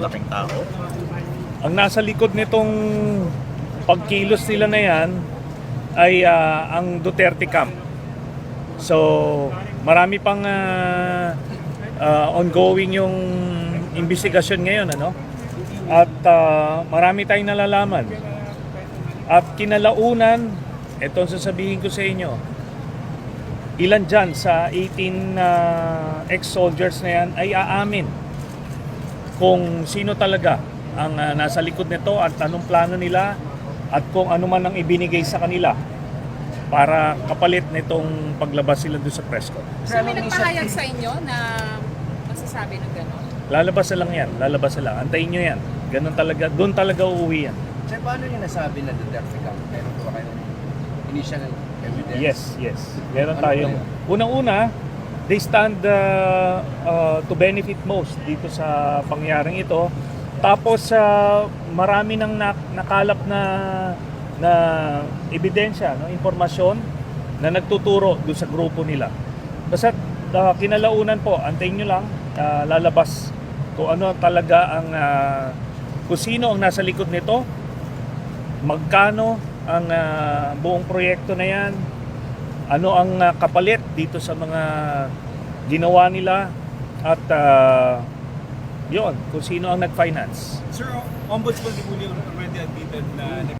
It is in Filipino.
Laking tao. Ang nasa likod nitong pagkilos nila na yan ay ang Duterte camp. So marami pang ongoing yung investigasyon ngayon, ano? At marami tayong nalalaman. At kinalaunan, etong sasabihin ko sa inyo, ilan dyan sa 18 ex-soldiers na yan ay aamin kung sino talaga ang nasa likod nito at anong plano nila at kung ano man ang ibinigay sa kanila para kapalit nitong paglabas sila doon sa press con. So may nagpahayag sa inyo na masasabi ng gano'n? Lalabas na lang yan, lalabas na lang. Antayin nyo yan. Ganun talaga, doon talaga uuwi yan. Sir, paano niyo nasabi na Duterte camp? Meron po ba kayong initial evidence? Yes. Meron tayong, unang-una, they stand to benefit most dito sa pangyaring ito. Tapos marami nang nakalap na ebidensya, no, impormasyon na nagtuturo doon sa grupo nila. Basta kinalaunan po, antayin nyo lang, lalabas kung ano talaga ang kung sino ang nasa likod nito, magkano ang buong proyekto na yan, ano ang kapalit dito sa mga ginawa nila, at yon, kung sino ang nag-finance. Sir, Ombudsman Dimulyo already admitted na